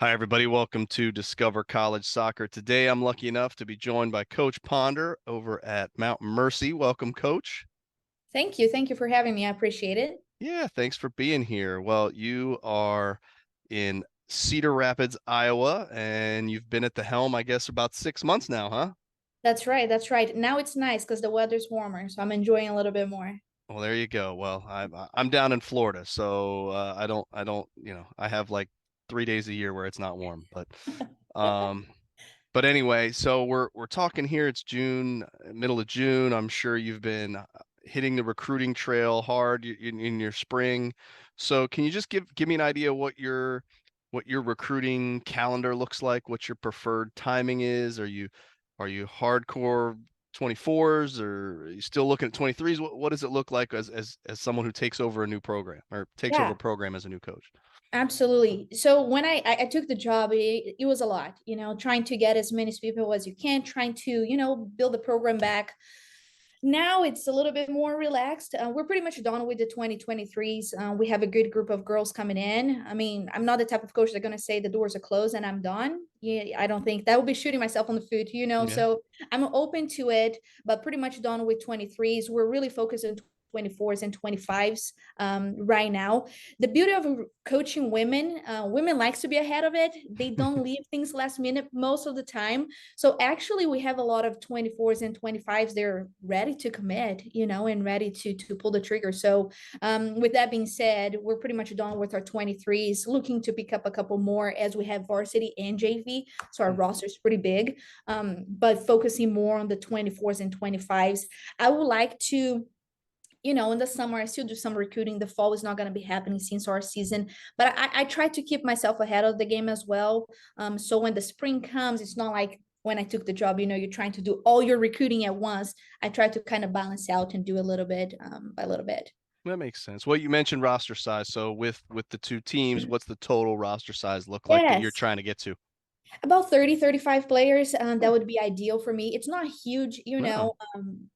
Hi, everybody. Welcome to Discover College Soccer. Today, I'm lucky enough to be joined by Coach Ponder over at Mount Mercy. Welcome, Coach. Thank you. Thank you for having me. I appreciate it. Yeah, thanks for being here. Well, you are in Cedar Rapids, Iowa, and you've been at the helm, I guess, about 6 months now, huh? That's right. That's right. Now it's nice because the weather's warmer, so I'm enjoying a little bit more. Well, there you go. Well, I'm down in Florida, so I have like 3 days a year where it's not warm, um, but anyway, so we're talking here. It's June, middle of June. I'm sure you've been hitting the recruiting trail hard in your spring. So can you just give me an idea what your recruiting calendar looks like, what your preferred timing is? Are you hardcore 24s or are you still looking at 23s? What does it look like as someone who takes over a new program or takes over Yeah, a program as a new coach? absolutely. So when I took the job, it was a lot, trying to get as many people as you can, trying to, build the program back. Now it's a little bit more relaxed. We're pretty much done with the 2023s. We have a good group of girls coming in. I mean, I'm not the type of coach that's going to say the doors are closed and I'm done. Yeah, I don't think that would be shooting myself on the foot. Yeah. So I'm open to it, but pretty much done with 23s. We're really focused on 24s and 25s right now. The beauty of coaching women, women likes to be ahead of it. They don't leave things last minute most of the time. So actually, we have a lot of 24s and 25s. They're ready to commit, and ready to pull the trigger. So with that being said, we're pretty much done with our 23s, looking to pick up a couple more as we have varsity and JV. So our roster is pretty big, but focusing more on the 24s and 25s. I would like to in the summer, I still do some recruiting. The fall is not going to be happening since our season, but I try to keep myself ahead of the game as well. So when the spring comes, it's not like when I took the job, you're trying to do all your recruiting at once. I try to kind of balance out and do a little bit by a little bit. That makes sense. Well, you mentioned roster size. So with the two teams, what's the total roster size look like that you're Yes. trying to get to? About 30, 35 players. Hmm. That would be ideal for me. It's not huge, No.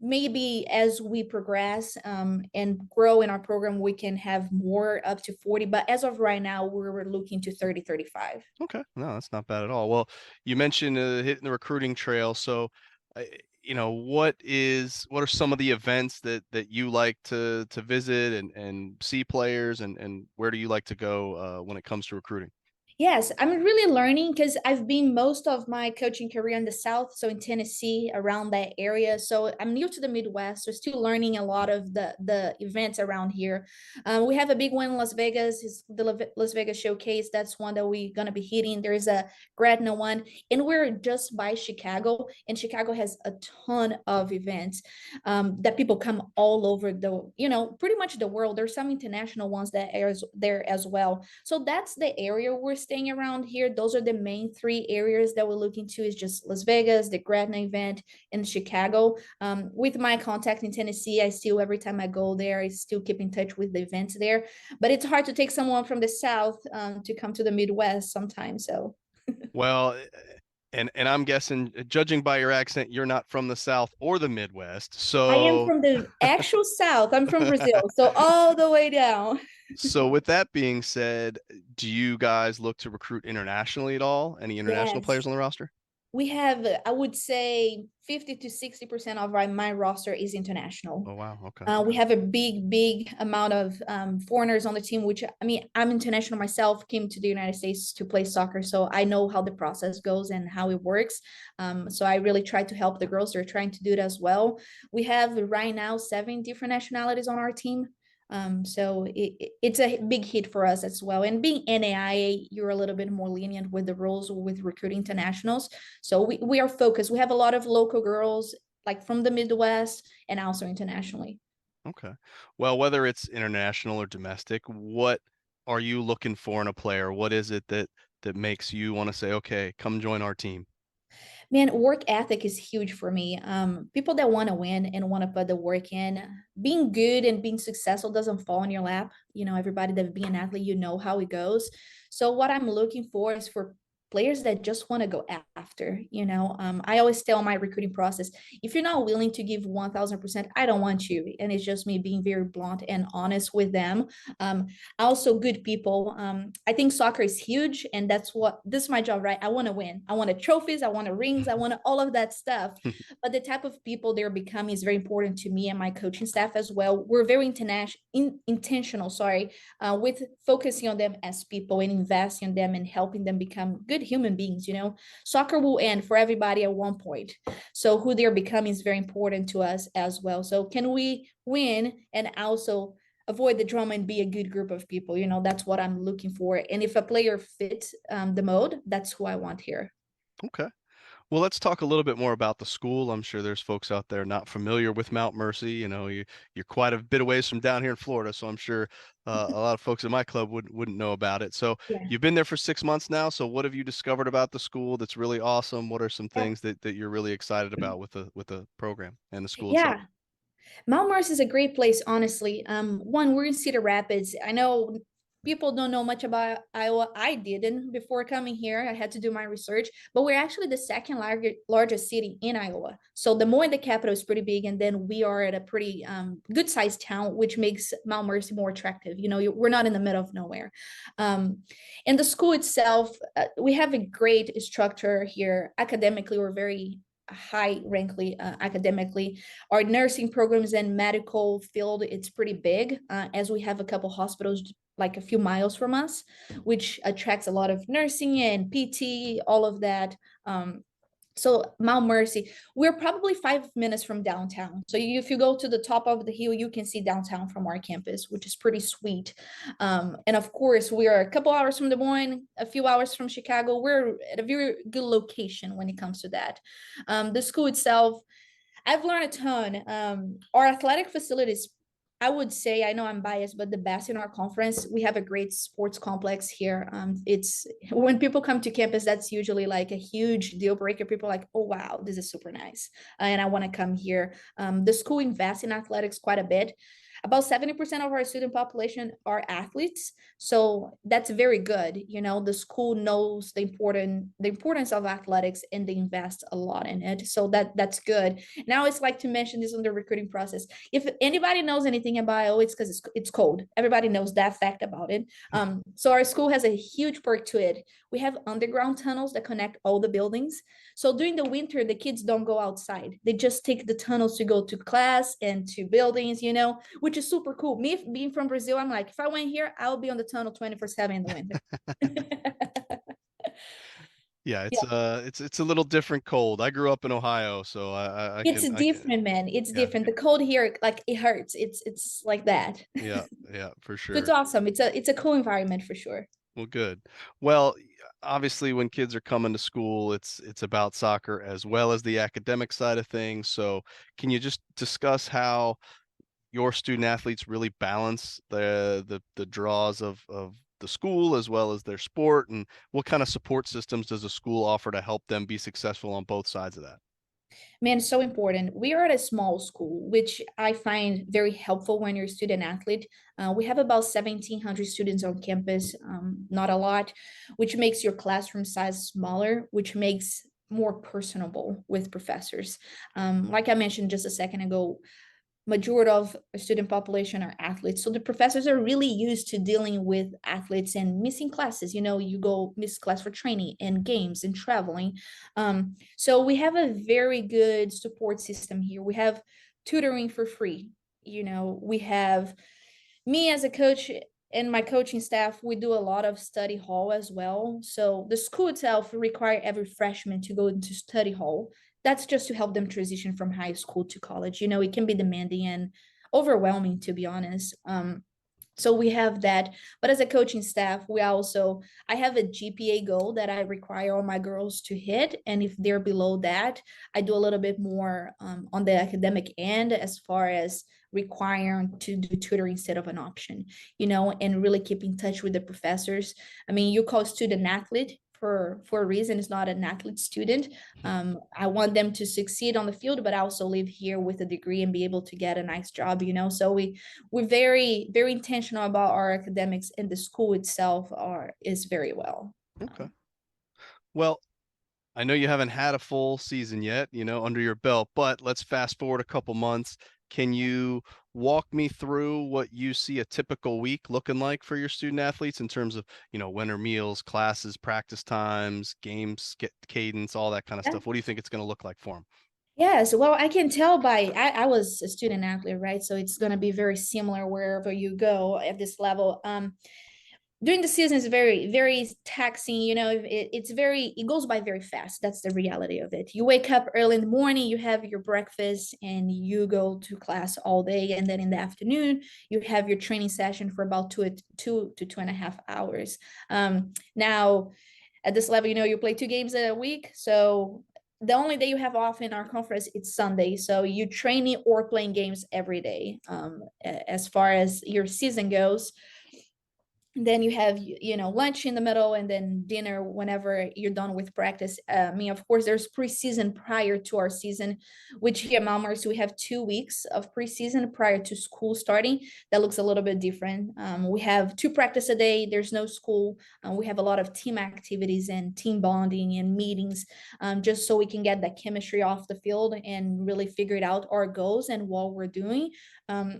maybe as we progress and grow in our program, we can have more up to 40. But as of right now, we're looking to 30, 35. Okay. No, that's not bad at all. Well, you mentioned hitting the recruiting trail. So, uh, what are some of the events that you like to visit and see players and where do you like to go when it comes to recruiting? Yes, I'm really learning because I've been most of my coaching career in the South, so in Tennessee, around that area. So I'm new to the Midwest, so still learning a lot of the events around here. We have a big one in Las Vegas, is the Las Vegas Showcase. That's one that we're gonna be hitting. There's a Gretna one, and we're just by Chicago, and Chicago has a ton of events that people come all over pretty much the world. There's some international ones that are there as well. So that's the area we're staying around here. Those are the main three areas that we're looking to is just Las Vegas, the Gretna event, and Chicago. With my contact in Tennessee, I still, every time I go there, I still keep in touch with the events there. But it's hard to take someone from the South to come to the Midwest sometimes. So Well, and I'm guessing, judging by your accent, you're not from the South or the Midwest. I am So from the actual South. I'm from Brazil. So all the way down. So with that being said, do you guys look to recruit internationally at all? Any international players Yes. on the roster? We have, I would say, 50 to 60% of my roster is international. Oh wow, okay. We have a big amount of foreigners on the team, which I mean, I'm international myself, came to the United States to play soccer. So I know how the process goes and how it works. So I really try to help the girls. They're trying to do it as well. We have right now 7 different nationalities on our team. So it's a big hit for us as well. And being NAIA, you're a little bit more lenient with the rules with recruiting internationals. So we are focused. We have a lot of local girls like from the Midwest and also internationally. Okay. Well, whether it's international or domestic, what are you looking for in a player? What is it that makes you want to say, okay, come join our team? Man, work ethic is huge for me. People that want to win and want to put the work in, being good and being successful doesn't fall in your lap. Everybody that being an athlete, you know how it goes. So what I'm looking for is for players that just want to go after, I always tell my recruiting process, if you're not willing to give 1000%, I don't want you. And it's just me being very blunt and honest with them. um, Also good people. I think soccer is huge, and this is my job, right? I want to win. I want trophies, I want rings, I want all of that stuff. But the type of people they're becoming is very important to me and my coaching staff as well. We're very intentional, sorry, with focusing on them as people and investing in them and helping them become good human beings. Soccer will end for everybody at one point, so who they're becoming is very important to us as well. So can we win and also avoid the drama and be a good group of people? That's what I'm looking for. And if a player fits the mode, that's who I want here. Okay. Well, let's talk a little bit more about the school. I'm sure there's folks out there not familiar with Mount Mercy. You're quite a bit away from down here in Florida, so I'm sure a lot of folks in my club wouldn't know about it. So Yeah. you've been there for 6 months now. So what have you discovered about the school that's really awesome? What are some Yeah. things that you're really excited about with the program and the school itself? Yeah. Mount Mars is a great place, honestly. One, we're in Cedar Rapids. I know people don't know much about Iowa. I didn't before coming here. I had to do my research, but we're actually the second largest city in Iowa. So Des Moines, the capital, is pretty big, and then we are at a pretty good sized town, which makes Mount Mercy more attractive. We're not in the middle of nowhere. Um, and the school itself, we have a great structure here. Academically, we're very high rankly academically. Our nursing programs and medical field, it's pretty big, as we have a couple hospitals like a few miles from us, which attracts a lot of nursing and PT, all of that. So Mount Mercy, we're probably 5 minutes from downtown. So if you go to the top of the hill, you can see downtown from our campus, which is pretty sweet. And of course, we are a couple hours from Des Moines, a few hours from Chicago. We're at a very good location when it comes to that. The school itself, I've learned a ton. Our athletic facilities, I would say, I know I'm biased, but the best in our conference. We have a great sports complex here. It's when people come to campus, that's usually like a huge deal breaker. People are like, oh wow, this is super nice, and I want to come here. The school invests in athletics quite a bit. About 70% of our student population are athletes, so that's very good. The school knows the importance of athletics, and they invest a lot in it, so that's good. Now it's like to mention this on the recruiting process. If anybody knows anything about IO, it's because it's cold. Everybody knows that fact about it. So our school has a huge perk to it. We have underground tunnels that connect all the buildings. So during the winter, the kids don't go outside. They just take the tunnels to go to class and to buildings, which is super cool. Me being from Brazil, I'm like, if I went here, I'll be on the tunnel 24/7 in the winter. Yeah, Yeah. it's a little different cold. I grew up in Ohio, so I It's can different, man. It's yeah, different. The cold here, like it hurts. It's like that. yeah, yeah, for So it's sure. awesome. It's a cool environment for sure. Well, good. Well, obviously, when kids are coming to school, it's about soccer as well as the academic side of things. So, can you just discuss how your student athletes really balance the draws of the school as well as their sport, and what kind of support systems does a school offer to help them be successful on both sides of that? Man, it's so important. We are at a small school, which I find very helpful when you're a student athlete. We have about 1,700 students on campus, not a lot, which makes your classroom size smaller, which makes more personable with professors. Like I mentioned just a second ago, majority of student population are athletes, so the professors are really used to dealing with athletes and missing classes. You go miss class for training and games and traveling. So we have a very good support system here. We have tutoring for free. We have me as a coach and my coaching staff. We do a lot of study hall as well. So the school itself require every freshman to go into study hall. That's just to help them transition from high school to college. It can be demanding and overwhelming, to be honest. So we have that. But as a coaching staff, I have a GPA goal that I require all my girls to hit, and if they're below that, I do a little bit more on the academic end, as far as requiring to do tutoring instead of an option, and really keep in touch with the professors. I mean, you call student athlete for a reason. It's not an athlete student. I want them to succeed on the field, but I also live here with a degree and be able to get a nice job. So we're very, very intentional about our academics, and the school itself is very well. Okay. Well, I know you haven't had a full season yet, under your belt, but let's fast forward a couple months. Can you walk me through what you see a typical week looking like for your student athletes in terms of, winter meals, classes, practice times, games, get cadence, all that kind of Yeah. stuff? What do you think it's going to look like for them? Yes, well, I can tell by I was a student athlete, right? So it's gonna be very similar wherever you go at this level. During the season is very very taxing, it's very, it goes by very fast. That's the reality of it. You wake up early in the morning, you have your breakfast, and you go to class all day, and then in the afternoon you have your training session for about 2 to 2.5 hours. Now at this level, you play 2 games a week, so the only day you have off in our conference it's Sunday. So you training or playing games every day. As far as your season goes, then you have lunch in the middle, and then dinner whenever you're done with practice. I mean, of course there's preseason prior to our season, which here at Malmers we have 2 weeks of preseason prior to school starting. That looks a little bit different. We have 2 practice a day, there's no school. We have a lot of team activities and team bonding and meetings, just so we can get that chemistry off the field and really figure it out our goals and what we're doing.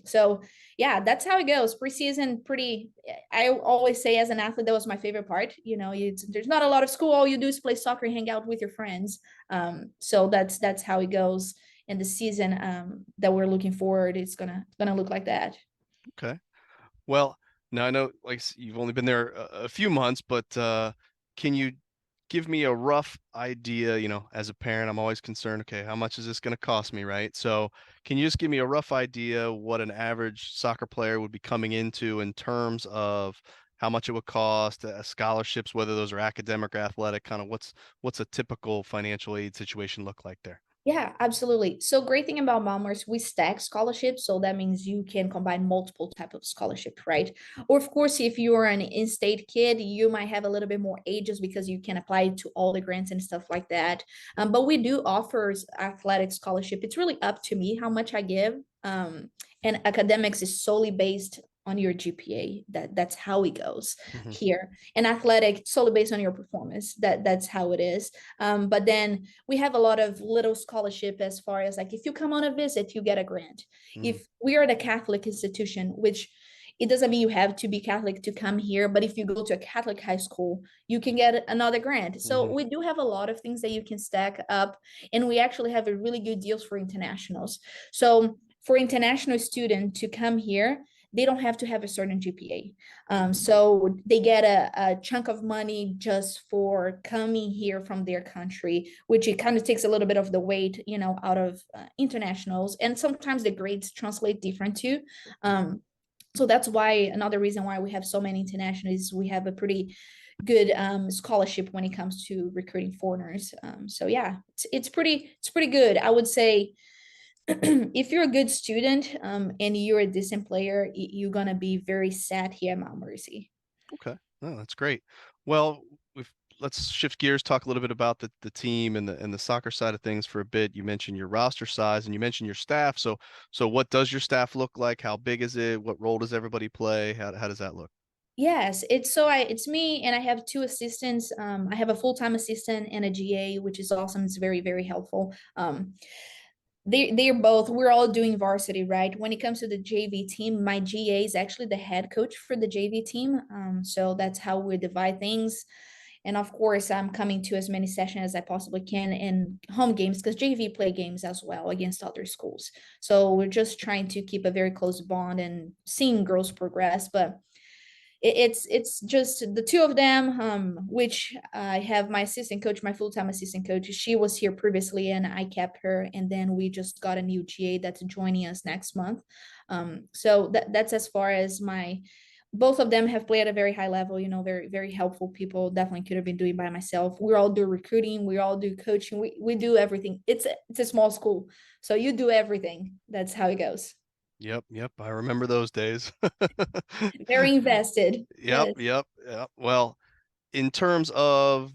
So yeah, that's how it goes. Preseason, pretty. I always say as an athlete, that was my favorite part. There's not a lot of school. All you do is play soccer, hang out with your friends. So that's how it goes. And the season that we're looking forward, it's gonna look like that. Okay. Well, now I know like you've only been there a few months, but can you give me a rough idea? As a parent, I'm always concerned, okay, how much is this going to cost me, right? So, can you just give me a rough idea what an average soccer player would be coming into in terms of how much it would cost, scholarships, whether those are academic or athletic, kind of what's a typical financial aid situation look like there? Yeah, absolutely. So great thing about Malmers, we stack scholarships. So that means you can combine multiple type of scholarship, right? Or of course, if you are an in-state kid, you might have a little bit more ages because you can apply to all the grants and stuff like that. But we do offer athletic scholarship. It's really up to me how much I give. And academics is solely based on your GPA. That's how it goes Hmm. here. And athletic solely based on your performance. That's how it is. But then we have a lot of little scholarship, as far as like if you come on a visit you get a grant. Hmm. If we are the Catholic institution, which it doesn't mean you have to be Catholic to come here, but if you go to a Catholic high school you can get another grant. So Hmm. we do have a lot of things that you can stack up, and we actually have a really good deals for internationals. So for international student to come here, they don't have to have a certain GPA. So they get a chunk of money just for coming here from their country, which it kind of takes a little bit of the weight, out of internationals. And sometimes the grades translate different too. So that's why another reason why we have so many internationals is we have a pretty good scholarship when it comes to recruiting foreigners. So yeah, it's pretty good. I would say if you're a good student and you're a decent player, you're gonna be very sad here at Mount Mercy. Okay. Oh, that's great. Well, we've let's shift gears, talk a little bit about the team and the soccer side of things for a bit. You mentioned your roster size and you mentioned your staff. So what does your staff look like? How big is it? What role does everybody play? How does that look? Yes, it's me, and I have 2 assistants. I have a full-time assistant and a GA, which is awesome. It's very very helpful. They're both, we're all doing varsity, right? When it comes to the JV team, my GA is actually the head coach for the JV team. So that's how we divide things. And of course, I'm coming to as many sessions as I possibly can in home games, because JV play games as well against other schools. So we're just trying to keep a very close bond and seeing girls progress. But it's just the two of them, which I have my assistant coach, my full-time assistant coach. She was here previously and I kept her, and then we just got a new GA that's joining us next month. So that's as far as my, both of them have played at a very high level, very very helpful people. Definitely could have been doing by myself. We all do recruiting, we all do coaching, we do everything. It's a small school, so you do everything. That's how it goes. Yep, yep. I remember those days. Very invested, Yep, yes. yep, yep. Well, in terms of,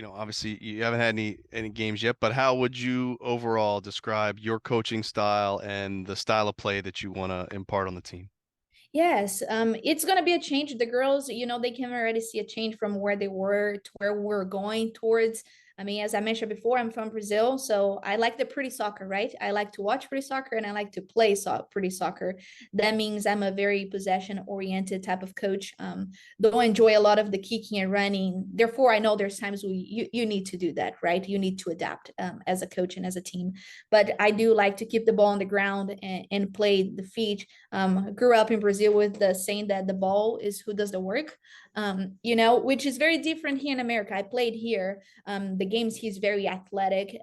obviously you haven't had any games yet, but how would you overall describe your coaching style and the style of play that you want to impart on the team? Yes, it's gonna be a change. The girls, they can already see a change from where they were to where we're going towards. I mean, as I mentioned before, I'm from Brazil, so I like the pretty soccer, right? I like to watch pretty soccer and I like to play pretty soccer. That means I'm a very possession-oriented type of coach. Though I enjoy a lot of the kicking and running. Therefore, I know there's times you need to do that, right? You need to adapt as a coach and as a team. But I do like to keep the ball on the ground and play the feet. Grew up in Brazil with the saying that the ball is who does the work, which is very different here in America. I played here. The games he's very athletic,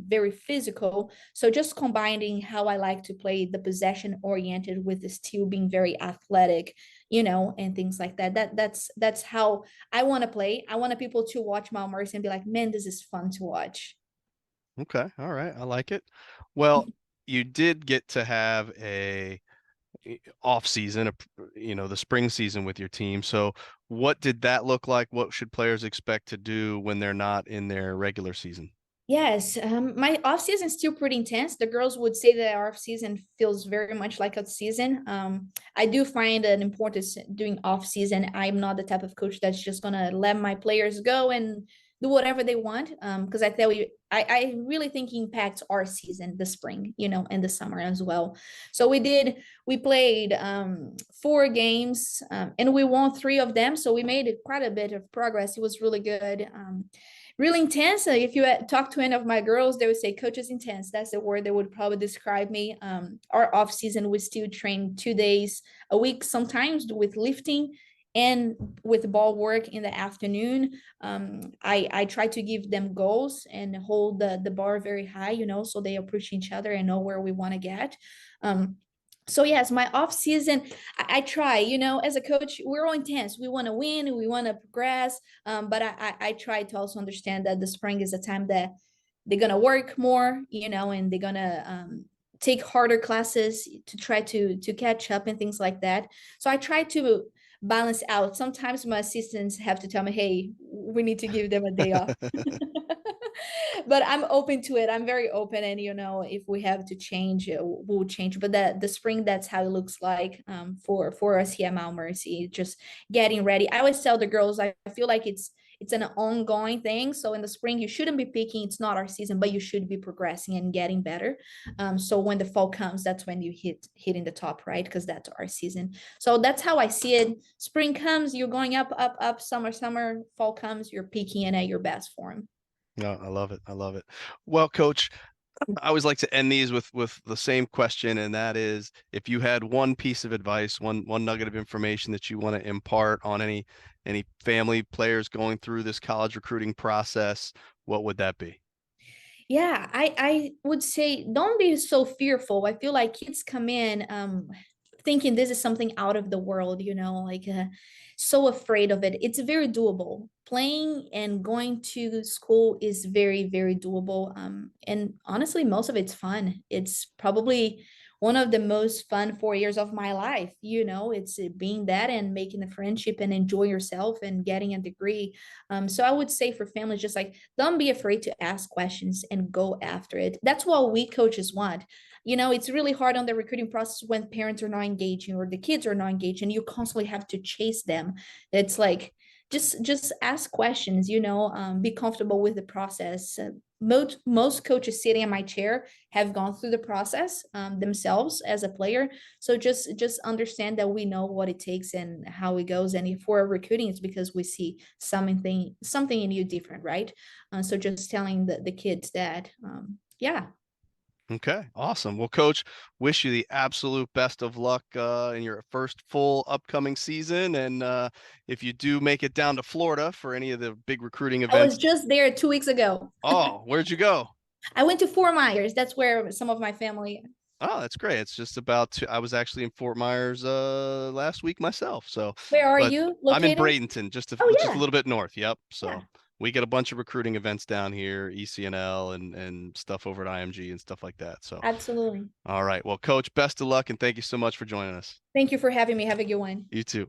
very physical. So just combining how I like to play the possession oriented with the still being very athletic, and things like that. That's how I want to play. I want people to watch Mount Mercy and be like, man, this is fun to watch. Okay, all right, I like it. Well, you did get to have a off season, the spring season with your team. So what did that look like? What should players expect to do when they're not in their regular season? Yes, my off season is still pretty intense. The girls would say that our off season feels very much like a season. I do find an importance doing off season. I'm not the type of coach that's just gonna let my players go and do whatever they want. Because I tell you, I really think impacts our season, the spring, and the summer as well. So we played 4 games, and we won 3 of them. So we made quite a bit of progress. It was really good. Really intense. If you talk to any of my girls, they would say coach is intense. That's the word that would probably describe me. Our off season, we still train 2 days a week, sometimes with lifting and with ball work in the afternoon. I try to give them goals and hold the bar very high, so they approach each other and know where we want to get. So yes, my off season, I try, as a coach, we're all intense. We want to win, we want to progress. But I try to also understand that the spring is a time that they're gonna work more, and they're gonna take harder classes to try to catch up and things like that. So I try to balance out. Sometimes my assistants have to tell me, hey, we need to give them a day off. But I'm open to it. I'm very open, and if we have to change, we'll change. But the spring, that's how it looks like for us here at Mount Mercy. Just getting ready. I always tell the girls, I feel like it's an ongoing thing. So in the spring, you shouldn't be picking. It's not our season, but you should be progressing and getting better. So when the fall comes, that's when you hitting the top, right? Because that's our season. So that's how I see it. Spring comes, you're going up, up, up. Summer, fall comes, you're peaking and at your best form. No, I love it. I love it. Well, coach, I always like to end these with the same question, and that is, if you had one piece of advice, one nugget of information that you want to impart on any family players going through this college recruiting process, what would that be? Yeah, I would say don't be so fearful. I feel like kids come in thinking this is something out of the world, like so afraid of it. It's very doable. Playing and going to school is very, very doable. And honestly, most of it's fun. It's probably one of the most fun 4 years of my life. It's being that and making a friendship and enjoy yourself and getting a degree. So I would say for families, just like don't be afraid to ask questions and go after it. That's what we coaches want. It's really hard on the recruiting process when parents are not engaging or the kids are not engaged and you constantly have to chase them. It's like just ask questions, be comfortable with the process. Most coaches sitting in my chair have gone through the process themselves as a player. So just understand that we know what it takes and how it goes. And if we're recruiting, it's because we see something in you different, right? So just telling the kids that, yeah. Okay, awesome. Well, coach, wish you the absolute best of luck in your first full upcoming season. And if you do make it down to Florida for any of the big recruiting I was events, just there 2 weeks ago. oh, where'd you go? I went to Fort Myers. That's where some of my family. Oh, that's great. It's just about I was actually in Fort Myers last week myself. So, Where are but you I'm in located? Bradenton, Oh just a yeah, little bit north. Yep. yeah, So we get a bunch of recruiting events down here, ECNL and stuff over at IMG and stuff like that. So, absolutely. all right. Well, coach, best of luck and thank you so much for joining us. Thank you for having me. Have a good one. You too.